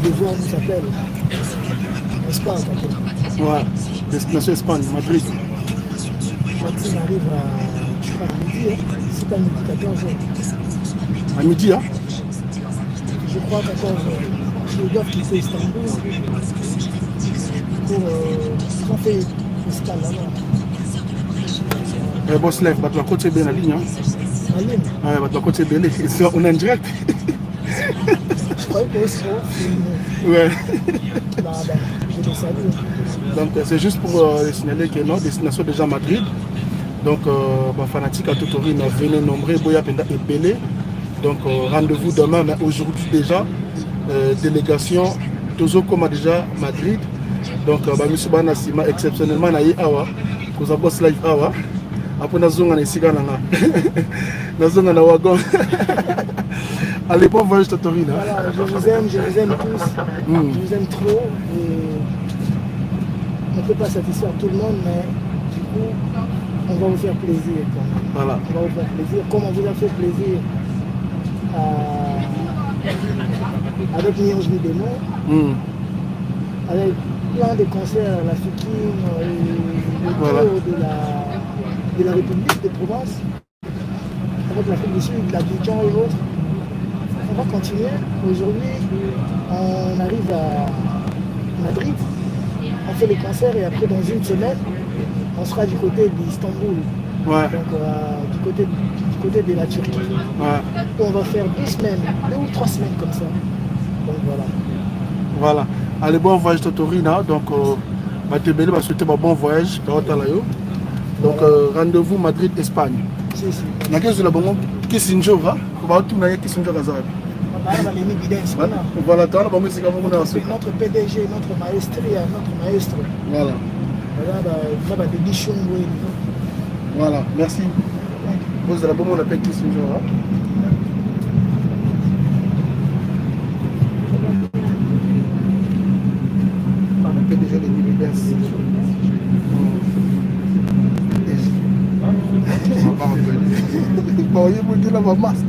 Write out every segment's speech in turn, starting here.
devoir nous appelle. N'est-ce pas? Ouais, destination Espagne, Madrid. Maxime arrive à midi, hein? C'est pas midi, 14 heures. À midi, hein? Je crois 14 heures. Ils doivent quitter Istanbul pour ils ont fait escale là-bas. Bon, se lève, la côte c'est bien la ligne. Hein? La ligne? Ouais, la côte c'est bien. On est en direct. Je croyais que c'est filmé. Ouais. Bah, je les salue. Donc, c'est juste pour signaler que notre destination déjà Madrid. Donc, fanatique à Totori, venez nombreux, Boya Penda et Belé. Donc, rendez-vous demain, mais aujourd'hui déjà, délégation, toujours comme déjà Madrid. Donc, monsieur Banasima, exceptionnellement, na awa, vous avez boss live awa. Après, nous avons ici na wagon. Allez, bon voyage Totori. Voilà, je vous aime tous. Je vous aime trop. Et on ne peut pas satisfaire tout le monde, mais du coup, on va vous faire plaisir. Voilà. On va vous faire plaisir, comme on vous a fait plaisir avec Nyonge Midemo, avec plein de concerts à la Fikine, le tour de la République de Provence, avec l'Afrique du Sud, l'Abidjan et autres. On va continuer. Aujourd'hui, on arrive à Madrid, on fait les concerts et après, dans une semaine, on sera du côté d'Istanbul. Ouais. Donc, du côté de la Turquie. Ouais. On va faire 2 semaines, 2 ou 3 semaines comme ça. Donc voilà. Voilà. Allez, bon voyage Totorina. Donc, Matebele va souhaiter un bon voyage. Donc, rendez-vous Madrid, Espagne. Si. Na quest la bongo Kisinjora, on va tourner Kisinjora Zarabi. Voilà, notre PDG, notre maestro. Voilà. Voilà, merci. Vous avez bon, on appelle Kisinjora. On appelle déjà les dividendes. Bon, il me dit là, ma masque.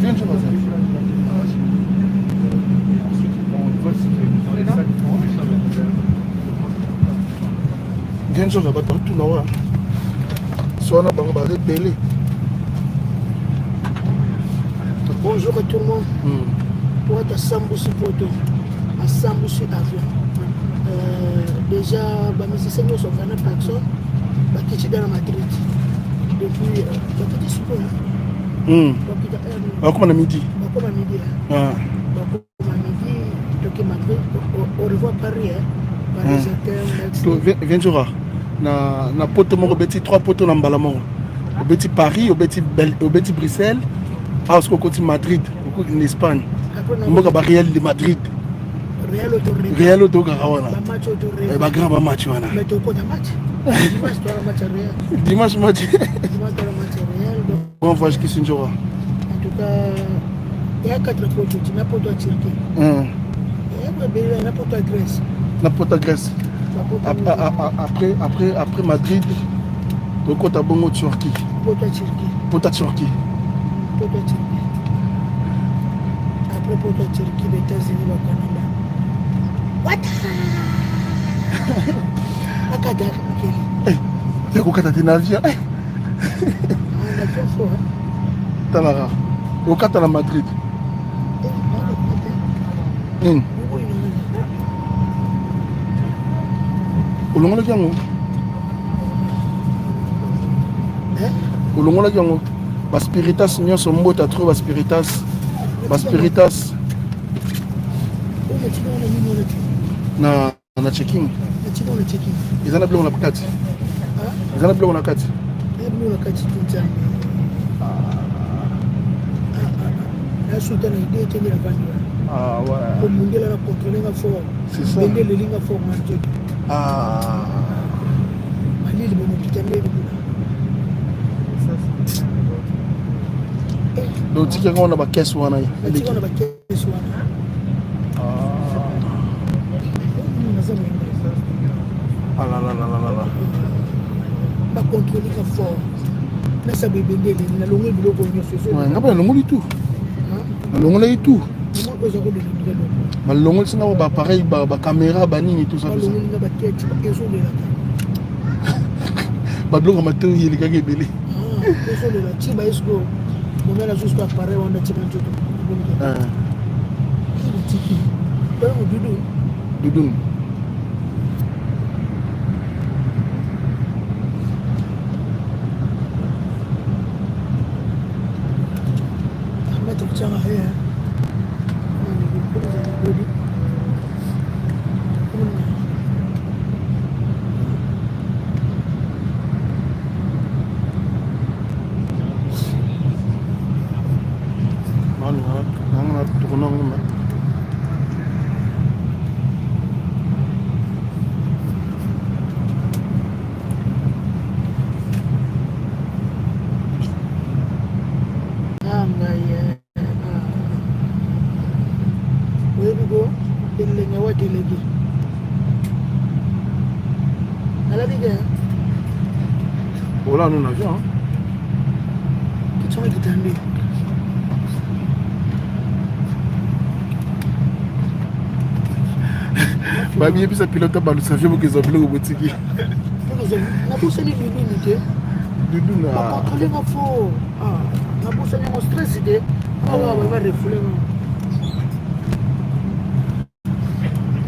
Viens, je vais. Viens, je vais battre tout là. Soit là, on va révéler. Bonjour à tout le monde. Pour être à Samboussou Poto, à Samboussou Avion. Déjà, mes enseignants sont venus par exemple, qui sont dans Madrid. Depuis, petit souper. Comme à midi. Comme à midi. Comme à midi, donc Madrid, au revoir Paris. Paris, viens, Jura. Na poto moko beti 3 potos na mbalamoko. Au beti Paris, au beti Bruxelles, parce qu'au côté Madrid, au côté d'Espagne. Mboka ba Real de Madrid. Real auto Garawana. Ba grand match wana. Mais tu peux match. Dimanche match. Real. Bon voyage Kisinjora. En tout cas, il y a 4 potos, tu n'as pas de Turquie. Il y a n'importe quoi Grèce. N'importe Grèce. Après Madrid, tu as bon Turquie. Pour ta Turquie. Après pour ta Turquie, les États-Unis, le Canada. What? Tu as un avion. Talara. Au Qatar à Madrid. Au long de Gango. Au long de Gango. Baspiritas, nous sommes mots à trop Baspiritas. Baspiritas. Na checking. Ils en ont bleu na pakati. Ils en ont bleu na kati. Ah ouais. C'est ça. Ah. Donc tu on a ma caisse ou Ah là là là là là. Pas contrôler fort. Là ça bébé na longue biloko nyonso. Ouais, ngaba longue du tout. malongola et tout malongola singa ba pareil ba caméra ba nini tout ça ba bloga mateo yeli kaka ebele désolé ti ba esko momela juste appareil on a ti banjo Doudoune. Voilà, nous l'avions. Qu'est-ce que tu as dit? Babi, et puis ça pilote à le saviez que ça voulait au boutique. Na bosa ni Doudoune te. Doudoune na. Papa kale ma fo. Ah, na bosa ni mo stress de. Ah ouais, va refouler.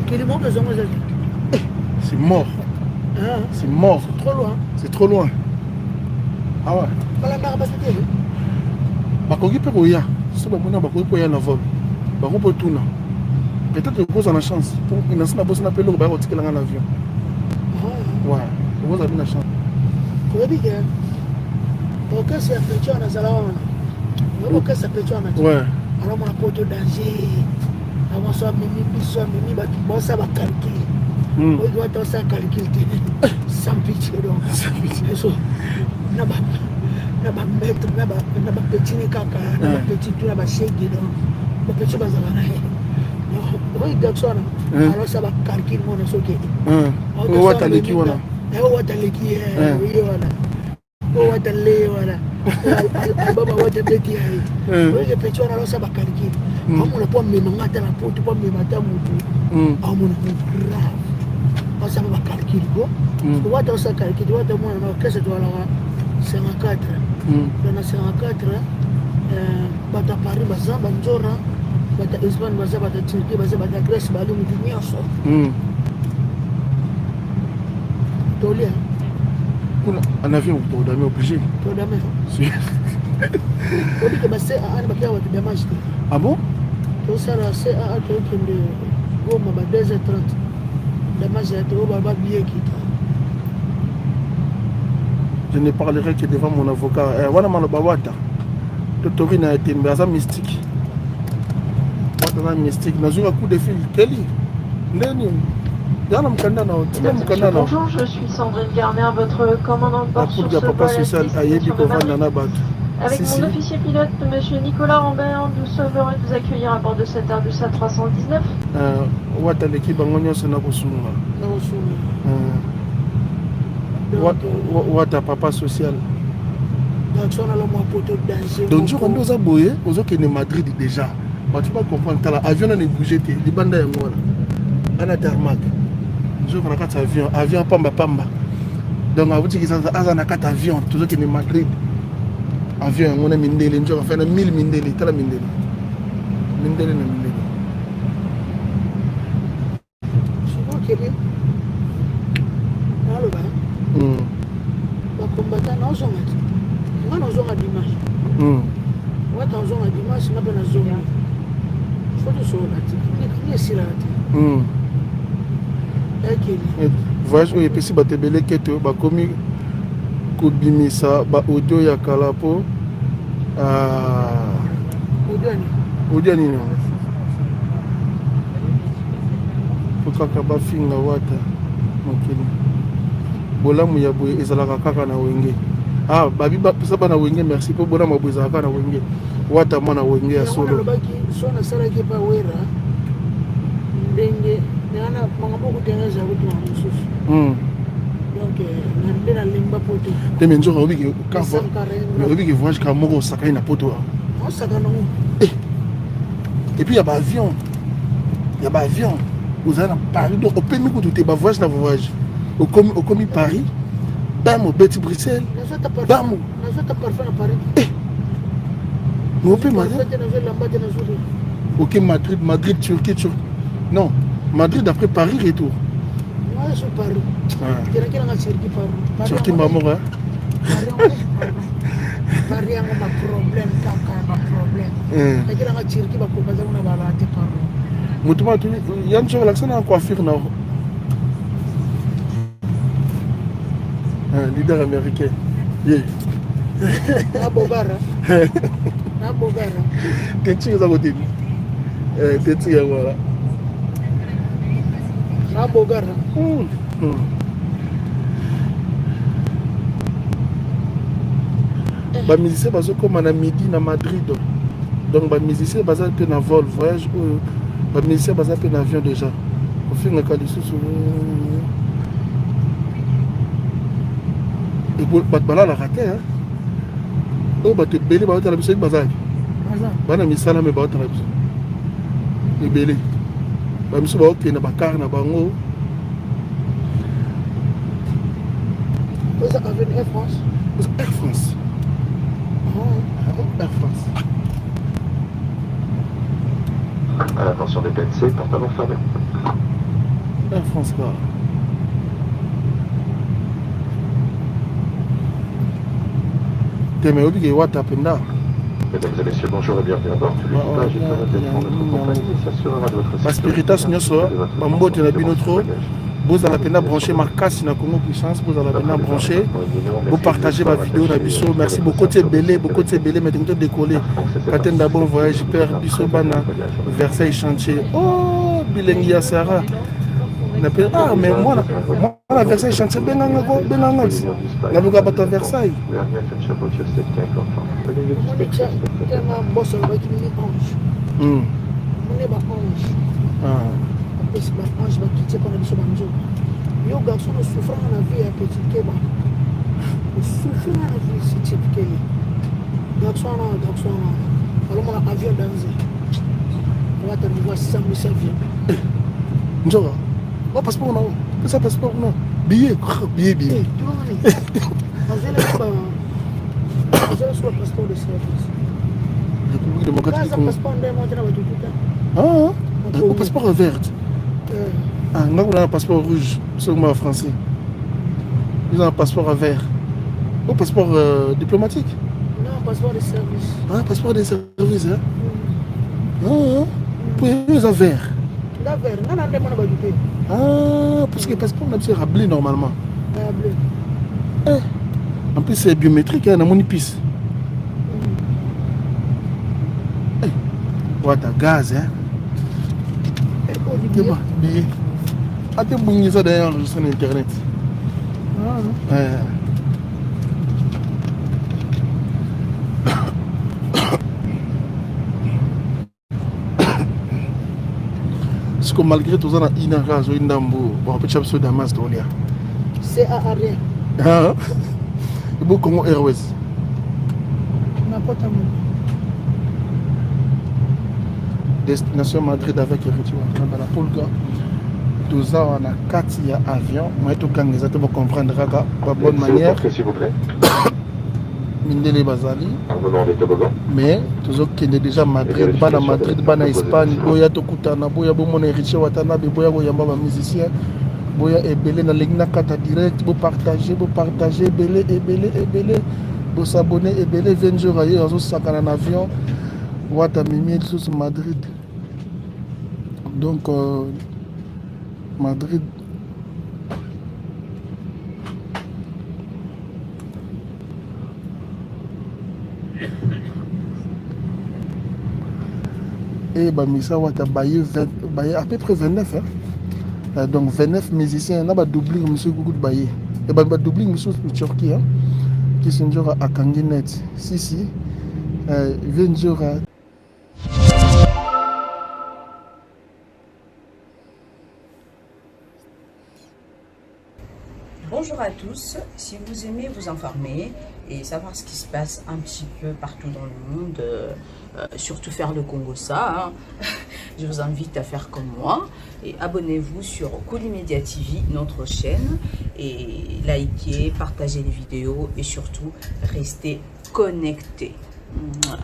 Quel est mort besoin moi c'est mort. Hein? C'est mort. C'est trop loin. C'est trop loin. Ah ouais. Bala mara basete. Bakoki pe koya. So ba mona bakoki koya na vol. Bako po tuna. Peut-être que vous avez la chance. Pour une ancienne bosse na pelo ba ko tikela nga l'avion. Ouais. Vous avez la chance. Ko bi ke. Ok, c'est apprécié na salon. Ok, c'est apprécié na. Ouais. Alors mon poto danger. Avant ça mimi ba bossa ba calcul. Oui, doit être ça calcul. Sans pitié donc. Sans pitié. So na ba mettre na ba petit ni kaka, na ba petit tu na ba shake donc. Ba petit ba zalana. Oui, d'accord. Alors ça va calcul mon soké. On va t'aller qui voilà. On va t'aller qui oui voilà. On va t'aller voilà. Baba wa te beti ai. Oui, le petit alors ça va calcul. On ne peut me ngata la porte pour me mater mutu. On mon grave. On ça va calcul quoi. On va dans ça calcul, on va te moi qu'est-ce que tu vas là 54. Dans 54 bata Paris baza banjora. Bata Espagne baza bata Turquie baza bata Grèce balu mutu nyonso. Tolia. Un avion pour dormir obligé. Pour dormir. On dit que c'est un bakia wa dommage. Ah bon? Tout ça là c'est un truc de Goma ba 2h30. Dommage à tout baba billet qui je ne parlerai que devant mon avocat. Wana malobawata. Totori na été mais mystique. Wata mystique. Nazunga coup de fil Kelly. Ndeni. Bonjour, je suis Sandrine Garner, votre commandant de bord sur ce vol avec mon officier pilote, monsieur Nicolas Rambert, nous sommes heureux de vous accueillir à bord de cet Airbus A319. Wata papa social. Donc je rentre aux aboyés, aux autres qui sont Madrid déjà. Tu peux comprendre, l'avion n'a bougé, les bandes à moi. On a tarmac. Je vais prendre un avion pamba. Donc, vous dites que ça a 4 avions, tout ce qui est Madrid. Avion, on a Mindele, on a fait 1000 Mindele, tu as Mindele. Mindele. C'est bon, Kevin. Alors, les combattants, nous sommes là. Nous sommes à dimanche. Nous sommes à dimanche, nous sommes à dimanche. Il faut que nous soyons là. Voyage oyo epesi bato ebele kete bakomi kobimisa baaudio ya kala po audio nini po kaka bafinga wata mokili bolamu ya boye ezalaka kaka na wenge babi bapesa bana wenge merci po bolamu ya boye ezalaka na wenge wata mwana wenge ya solo ndenge nana mangambo kutengeneza vitu na msusu donc nandena limba poto teme njoka obiki voyage ka moko sakai na poto osaka nango Et puis il y a pas avion. Il y a pas avion. Vous allez à Paris. Donc au pays où tu es voyage dans voyage. Au commis Paris. Bam au Betty Bruxelles. Bam. Mais au pays Madrid. Ok Madrid Turquie. Non. Madrid après Paris retour. Moi je suis Paris. Turquie maman hein. Paris a un problème, un problème. Et que la Turquie va commencer à avoir des problèmes. Moutouma, il y a une chose là, en coiffure non. Leader américain. Yeah. Na Bogara. Na Bogara. Qu'est-ce que ça veut dire? Qu'est-ce que voilà. Na Bogara. Les musiciens sont comme à midi à Madrid. Donc les musiciens sont un peu dans vol, voyage. Les musiciens sont un peu dans avion déjà. Au fin de compte, et pour la rater, hein. Oh, bah tu es belé, bah tu as la musique bazar. Bah na misala mais bah tu as la musique. Tu es belé. Bah musique bah ok na bakar na bango. Vous avez Air France? Air France. Air France. À l'attention des PNC, porte-ballon fermé. Air France quoi. T'es mais obligé WhatsApp là. Mesdames et messieurs, bonjour et bienvenue à bord. L'équipage est heureux d'être en notre compagnie et s'assurera de votre sécurité. Spiritas Nyoso, Bambo de la Binotro. Vous allez peine brancher ma casse dans Congo Puissance, vous allez peine brancher, vous partagez ma vidéo dans Bisso. Merci beaucoup de belé, mais de décoller. Quand d'abord voyage, père Bisso Bana, Versailles chantier. Oh, Bilengia Sarah. Ah, mais moi, la Versailles chantier, Benanga, la Buga Bata Versailles. Esse ange vai quitter para ele sobre anjo. E o garçom não sofreu na vida petit queba. O sofreu na vida se tipo que ele. Garçom não. Falou mal avião dança. Vai ter uma sambu se avião. Njoo. Não passeport não. Essa passeport não. Billet. Tu vai. Mas ele é sua passeport de service. République démocratique du Congo. Passeport de monter na Batuta. Ah, o passeport vert. Ah, nous avons un passeport rouge, seulement français. Ils ont un passeport vert. Un passeport diplomatique? Non, passeport de service. Ah, passeport de service, hein? Pour ils ont vert. Vert, non, non, ah, parce que le passeport est rablé normalement. En plus, c'est biométrique, hein, dans mon épice. Ouais, t'as gaz, hein? C'est bon, billet. Ah, t'es bon, ça d'ailleurs sur Internet. Parce que malgré tout ça, il y a une race, une dame, on peut chaper sur Damas. C'est à rien. Ah, il y a Congo Airways. N'importe où. Destination Madrid avec effectivement la Polga. Tout ça, on a 4 avions. Moi, tout le monde va comprendre de bonne manière. S'il vous plaît. Mindele Bazali. En venant des toboggans. Mais, toujours qu'il est déjà Madrid, Bana Madrid, Bana Espagne, Boya Tokutana, Boya Bomon Héritier Watanabe, Boya Goyamba, musicien, Boya Ebele, na Legna Kata direct, vous partagez, Ebele, vous s'abonnez, Ebele, 20 jours ailleurs, vous s'accana en avion. Ouattamimi sur Madrid. Donc, Madrid. Et Bamissa Ouatta baillé à peu près 29. Hein? Donc 29 musiciens. On a doublé monsieur Gougoud Baye. Et bah doublé monsieur Turquie. Hein? Qui sont déjà à Kanginet. Si. 20 jours à. Bonjour à tous, si vous aimez vous informer et savoir ce qui se passe un petit peu partout dans le monde, surtout faire le Congo ça, hein, je vous invite à faire comme moi et abonnez-vous sur Kolimedia TV, notre chaîne, et likez, partagez les vidéos et surtout restez connectés. Voilà.